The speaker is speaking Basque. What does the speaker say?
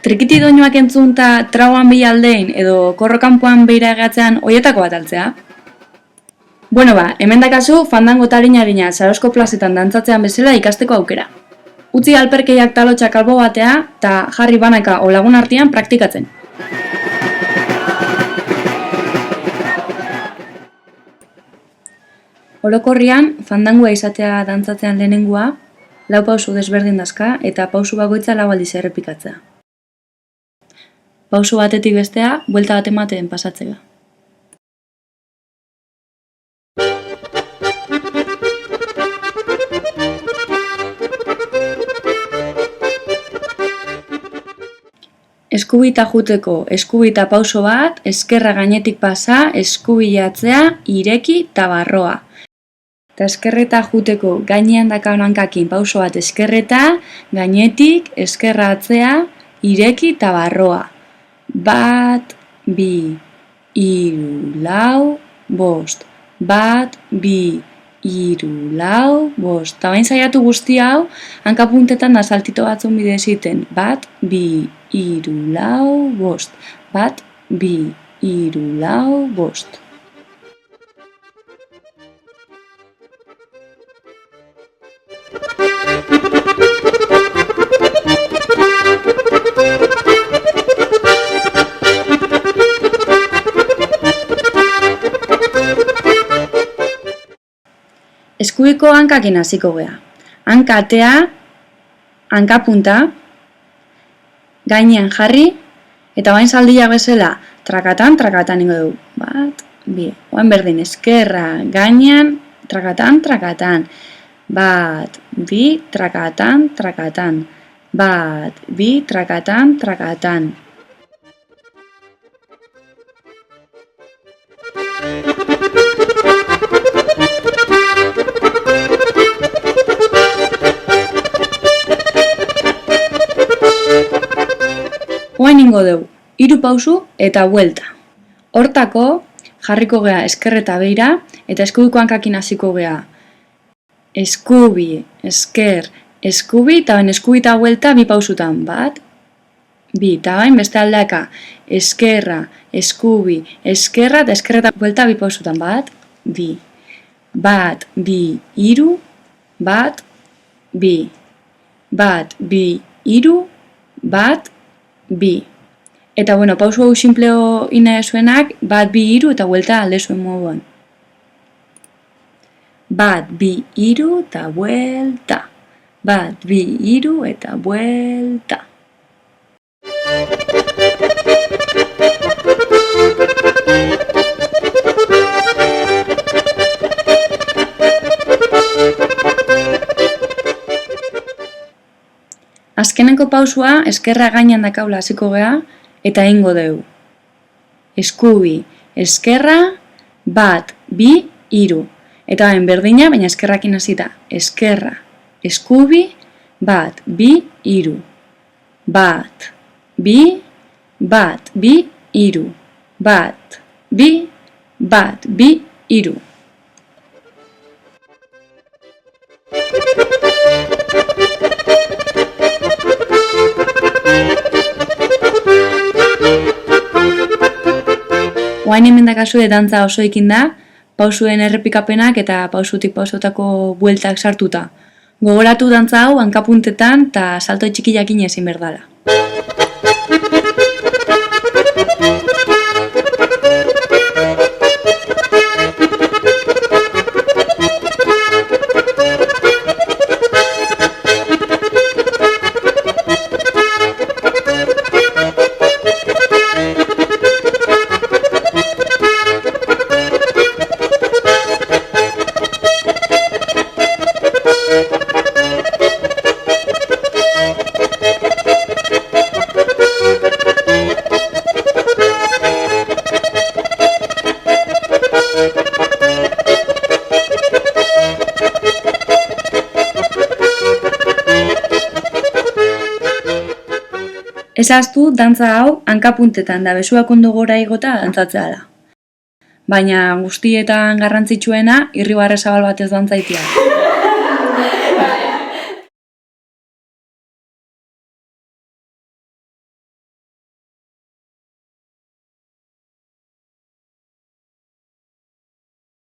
Trikiti doinuak entzun eta trauan bialdein edo korrokanpoan beira egatzean oietako bat altzea? Bueno hemen dakazu fandango tarina Sarosko plazetan dantzatzean bezala ikasteko aukera. Utzi alperkeiak talotxak albo batea eta jarri banaka o lagun artean praktikatzen. Orokorrian, fandangoa izatea dantzatzean lehenengoa, 4 pausu desberdin dazka eta pausu bakoitza 4 aldiz errepikatzea. Pausu batetik bestea, buelta bat ematen pasatzea. Eskubita juteko, eskubita pauso bat, eskerra gainetik pasa, eskubilatzea, ireki eta barroa. Eta eskerreta juteko gainean dakan hankakin pauso bat eskerreta, gainetik, eskerra atzea, ireki eta barroa. 1, 2, 3, 4, 5. 1, 2, 3, 4, 5. Eta bain saiatu guzti hau, hankapuntetan da saltito batzun bide ziten. 1, 2, 3, 4, 5. 1, 2, 3, 4, 5. Eskubiko hankakin hasiko gea. Hanka atea, hanka punta, gainean jarri, eta bain saldiak bezala trakatan ingo dugu. 1, 2, oain berdin, eskerra, gainean, trakatan. 1, 2, trakatan. 1, 2, trakatan. Oain ingo dugu, 3 pausu eta buelta. Hortako, jarriko gea eskerreta beira eta eskubiko hankakin hasiko gea. Eskubi, esker, eskubi, eta bain eskubi eta buelta 2 pausutan. 1, 2, eta bain beste aldaka. Eskerra, eskubi, eskerra, eta eskerreta buelta 2 pausutan. 1, 2, 1, 2, 3, 1, 2, 1, 2, 3, 1, 2. Eta pausu hau simpleo ina esuenak, 1, 2, 3 eta buelta alde zuen moduan. 1, 2, 3 eta buelta. 1, 2, 3 eta buelta. Azkeneko pausua eskerra gainean dakaula hasiko gea eta egingo dugu. Eskubi, eskerra, 1, 2, 3. Eta bain berdina, baina eskerrakin hasita. Eskerra, eskubi, 1, 2, 3. 1, 2, 1, 2, 3. 1, 2, 1, 2, 3. Oain hemen dakazue dantza oso ekin da, pausuen errepikapenak eta pausutik pausotako bueltak sartuta. Gogoratu dantza hau hankapuntetan eta salto txikiakin ezin berdala. Ezaztu dantza hau hankapuntetan da besuak ondo gora igota dantzatzea da. Baina guztietan garrantzitsuena irribarre zabal batez dantzaitea.